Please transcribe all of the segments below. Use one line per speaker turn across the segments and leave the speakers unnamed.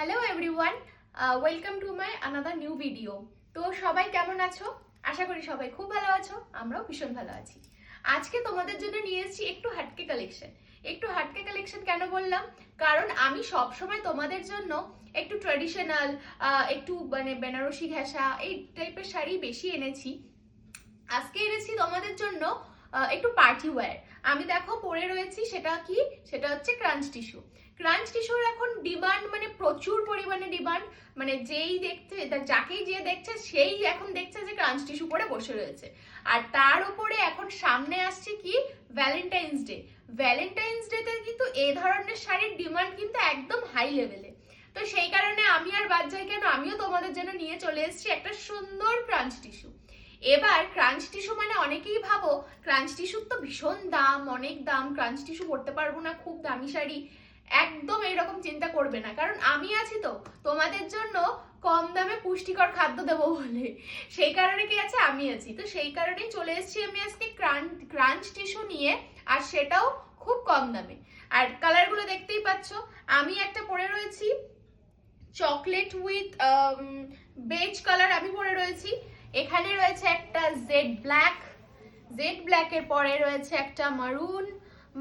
Hello everyone, welcome to my another new video. তো সবাই কেমন আছো? আশা করি সবাই খুব ভালো আছো, আমরাও ভীষণ ভালো আছি। আজকে তোমাদের জন্য নিয়ে এসেছি একটু হাটকে কালেকশন। একটু হাটকে কালেকশন কেন বললাম? কারণ আমি সবসময় তোমাদের জন্য একটু ট্র্যাডিশনাল, একটু মানে বেনারসি ঘেঁষা এই টাইপের শাড়ি বেশি এনেছি। আজকে এনেছি তোমাদের জন্য একটু পার্টি ওয়্যার। আমি দেখো পরে রয়েছি, সেটা কি? সেটা হচ্ছে ক্রাঞ্চ টিস্যু। ক্রাঞ্চ টিস্যুর এখন ডিমান্ড মানে প্রচুর পরিমাণে ডিমান্ড। মানে যেই দেখছে, যাকেই যে দেখছে সেই এখন দেখছে যে ক্রাঞ্চ টিস্যু পরে বসে রয়েছে। আর তার উপরে এখন সামনে আসছে কি ভ্যালেন্টাইন্স ডে। ভ্যালেন্টাইন্স ডেতে কিন্তু এই ধরনের শাড়ির ডিমান্ড কিন্তু একদম হাই লেভেলে। তো সেই কারণে আমি আর বাদ যাই কেন, আমিও তোমাদের জন্য নিয়ে চলে এসেছি একটা সুন্দর ক্রাঞ্চ টিস্যু। এবার ক্রাঞ্চ টিস্যু মানে অনেকেই ভাবো ক্রাঞ্চ টিস্যুর তো ভীষণ দাম, অনেক দাম, ক্রাঞ্চ টিস্যু পরতে পারবো না, খুব দামি শাড়ি। একদম এইরকম চিন্তা করবে না, কারণ আমি আছি তো তোমাদের জন্য কম দামে পুষ্টিকর খাদ্য দেবো বলে। সেই কারণে কি আছে, আমি আছি তো, সেই কারণেই চলে এসেছি আমি আজকে ক্রাঞ্চ টিস্যু নিয়ে, আর সেটাও খুব কম দামে। আর কালারগুলো দেখতেই পাচ্ছ, আমি একটা পরে রয়েছি চকলেট উইথ বেজ কালার, আমি পরে রয়েছি। এখানে রয়েছে একটা জেড ব্ল্যাকের পরে রয়েছে একটা মারুন,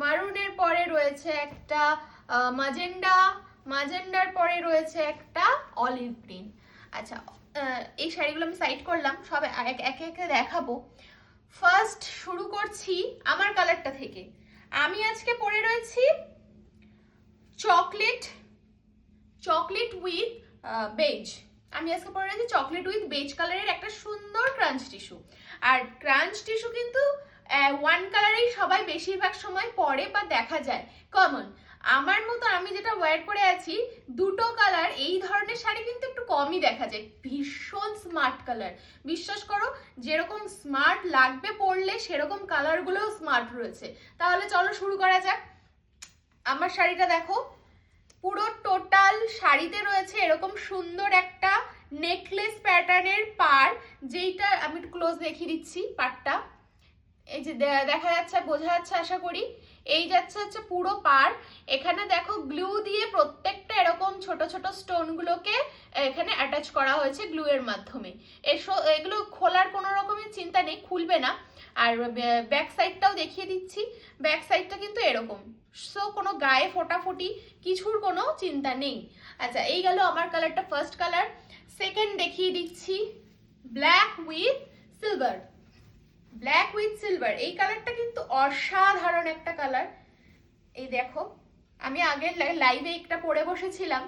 মারুনের পরে রয়েছে একটা মাজেন্ডার পরে রয়েছে একটা অলিভ গ্রিন। আচ্ছা, এই শাড়িগুলো আমি সাইড করলাম, সব একে একে দেখাবো। ফার্স্ট শুরু করছি আমার কালারটা থেকে। আমি আজকে পরে রয়েছি চকলেট উইথ বেজ। আমি আজকে পরে রয়েছি চকলেট উইথ বেজ কালারের একটা সুন্দর ক্রাঞ্চ টিস্যু। আর ক্রাঞ্চ টিস্যু কিন্তু ওয়ান কালারেই সবাই বেশিরভাগ সময় পরে বা দেখা যায় কমন। আমার মতো আমি যেটা ওয়্যার করে আছি দুটো কালার, এই ধরনের শাড়ি কিন্তু একটু কমই দেখা যায়। ভীষণ স্মার্ট কালার, বিশ্বাস করো, যেরকম স্মার্ট লাগবে পরলে সেরকম কালারগুলোও স্মার্ট রয়েছে। তাহলে চলো শুরু করা যাক। আমার শাড়িটা দেখো, পুরো টোটাল শাড়িতে রয়েছে এরকম সুন্দর একটা নেকলেস প্যাটার্নের পাড়, যেইটা আমি একটু ক্লোজ দেখিয়ে দিচ্ছি পাড়টা। এই যে দেখা যাচ্ছে, বোঝা যাচ্ছে আশা করি। এই যাচ্ছে হচ্ছে পুরো পাড়। এখানে দেখো গ্লু দিয়ে প্রত্যেকটা এরকম ছোট ছোট স্টোন গুলোকে এখানে অ্যাটাচ করা হয়েছে গ্লু এর মাধ্যমে। এগুলো খোলার কোনো রকমের চিন্তা নেই, খুলবে না। আর ব্যাক সাইডটাও দেখিয়ে দিচ্ছি, ব্যাক সাইডটা কিন্তু এরকম। সো কোনো গায়ে ফোটাফুটি কিছুর কোনো চিন্তা নেই। আচ্ছা, এই গেল আমার কালারটা, ফার্স্ট কালার। সেকেন্ড দেখিয়ে দিচ্ছি black with silver. Black with silver, এই কালারটা কিন্তু অসাধারণ একটা কালার। এই দেখো, আমি আগের লাইভে একটা পরে বসেছিলাম,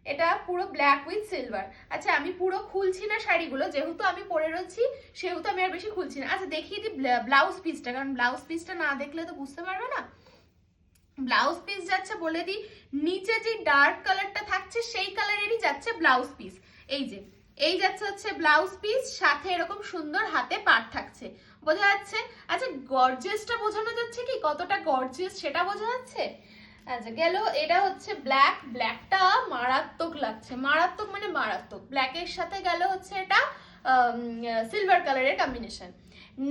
এটা পুরো ব্ল্যাক উইথ সিলভার। আচ্ছা, আমি পুরো খুলছি না শাড়িগুলো, যেহেতু আমি পরে রয়েছি সেহেতু আমি আর বেশি খুলছি না। আচ্ছা, দেখিয়ে দিই ব্লাউজ পিসটা, কারণ ব্লাউজ পিসটা না দেখলে তো বুঝতে পারবে না। ব্লাউজ পিস যাচ্ছে বলে দিই, নিচে যে ডার্ক কালারটা থাকছে সেই কালারেরই যাচ্ছে ব্লাউজ পিস। এই যাচ্ছে হচ্ছে ব্লাউজ পিস, সাথে এরকম সুন্দর হাতে পাড় থাকছে, বোঝা যাচ্ছে? আচ্ছা, গর্জিয়াসটা বোঝানো যাচ্ছে কি কতটা গর্জিয়াস সেটা বোঝা যাচ্ছে? আচ্ছা, গেল। এটা হচ্ছে ব্ল্যাকটা মারাত্মক লাগছে, মারাত্মক মানে মারাত্মক। ব্ল্যাকের সাথে গেল হচ্ছে এটা সিলভার কালারের কম্বিনেশন।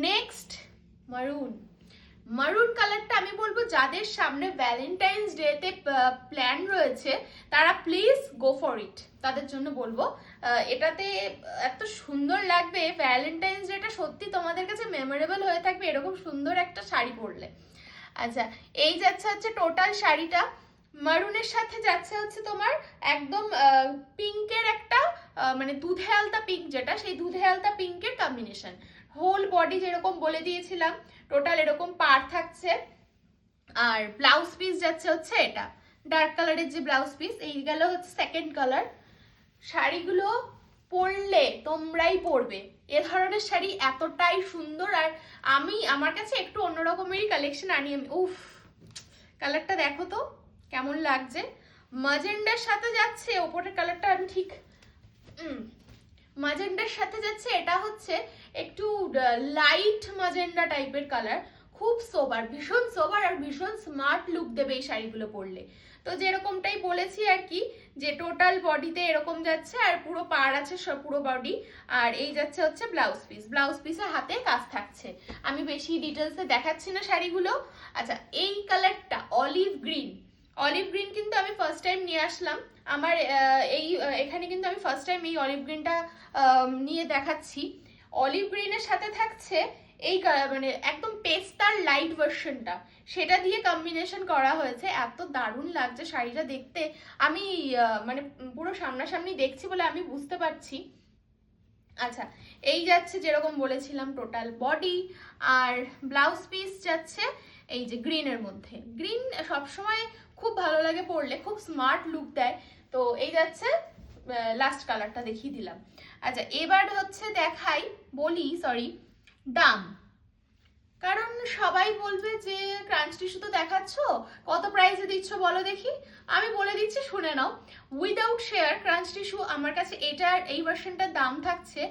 নেক্সট মারুন কালারটা আমি বলবো যাদের সামনে ভ্যালেন্টাইন্স ডেতে প্ল্যান রয়েছে তারা প্লিজ গো ফর ইট, তাদের জন্য বলবো। এটাতে এত সুন্দর লাগবে, ভ্যালেন্টাইন্স ডেটা সত্যি তোমাদের কাছে মেমোরেবল হয়ে থাকবে এরকম সুন্দর একটা শাড়ি পরলে। আচ্ছা, এই যাচ্ছে হচ্ছে টোটাল শাড়িটা। মারুনের সাথে যাচ্ছে হচ্ছে তোমার একদম পিঙ্কের একটা মানে দুধে আলতা পিঙ্ক, যেটা সেই দুধে আলতা পিঙ্কের কম্বিনেশন। হোল বডি যেরকম বলে দিয়েছিলাম টোটাল এরকম পাড় থাকছে। আর ব্লাউজ পিস যাচ্ছে হচ্ছে এটা ডার্ক কালারের যে ব্লাউজ পিস। এই গেল হচ্ছে সেকেন্ড কালার। শাড়িগুলো পরলে তোমরাই পরবে, এ ধরনের শাড়ি এতটাই সুন্দর। আর আমার কাছে একটু অন্যরকমেরই কালেকশন আনি আমি। উফ, কালারটা দেখো তো কেমন লাগছে, মাজেন্ডার সাথে যাচ্ছে। ওপরের কালারটা আমি ঠিক মাজেন্ডার সাথে যাচ্ছে, এটা হচ্ছে একটু লাইট মাজেন্ডা টাইপের কালার, খুব সোবার, ভীষণ সোবার আর ভীষণ স্মার্ট লুক দেবে এই শাড়িগুলো পরলে। তো যেরকমটাই বলেছি আর কি, যে টোটাল বডিতে এরকম যাচ্ছে আর পুরো পাড় আছে সব পুরো বডি। আর এই যাচ্ছে হচ্ছে ব্লাউজ পিস, ব্লাউজ পিসে হাতে কাজ থাকছে। আমি বেশি ডিটেলসে দেখাচ্ছি না শাড়িগুলো। আচ্ছা, এই কালারটা অলিভ গ্রিন, অলিভ গ্রিন কিন্তু আমি ফার্স্ট টাইম নিয়ে আসলাম। আমার এখানে কিন্তু আমি ফার্স্ট টাইম এই অলিভ গ্রিনটা নিয়ে দেখাচ্ছি। অলিভ গ্রিনের সাথে থাকছে এই মানে একদম পেস্তার লাইট ভার্সনটা, সেটা দিয়ে কম্বিনেশন করা হয়েছে। এত দারুণ লাগছে শাড়িটা দেখতে, আমি মানে পুরো সামনাসামনি দেখছি বলে আমি বুঝতে পারছি। আচ্ছা, এই যাচ্ছে যেরকম বলেছিলাম টোটাল বডি, আর ব্লাউজ পিস যাচ্ছে এই যে গ্রিনের মধ্যে। গ্রিন সবসময় খুব ভালো লাগে পরলে, খুব স্মার্ট লুক দেয়। তো এই যাচ্ছে লাস্ট কালারটা দেখিয়ে দিলাম। আচ্ছা, এবার হচ্ছে দাম। কারণ সবাই বলবে যে ক্রাঞ্চ টিস্যু তো দেখাচ্ছ, কত প্রাইসে দিচ্ছ বলো দেখি। আমি বলে দিচ্ছি, শুনে নাও। উইদাউট শেয়ার ক্রাঞ্চ টিস্যু আমার কাছে এটার এই ভার্সনটার দাম থাকছে,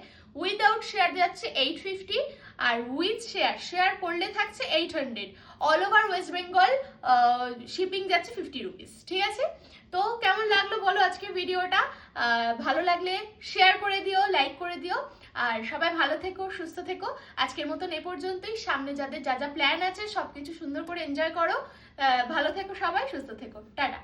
উইদাউট শেয়ার যাচ্ছে 850, আর উইথ শেয়ার করলে থাকছে 800। All over West Bengal shipping যাচ্ছে 50 রুপিস। ঠিক আছে, তো কেমন লাগলো বলো আজকের ভিডিওটা? ভালো লাগলে শেয়ার করে দিও, লাইক করে দিও, আর সবাই ভালো থেকো, সুস্থ থেকো। আজকের মতন এ পর্যন্তই। সামনে যাদের যা যা প্ল্যান আছে সবকিছু সুন্দর করে এনজয় করো। ভালো থেকো সবাই, সুস্থ থেকো, টাটা।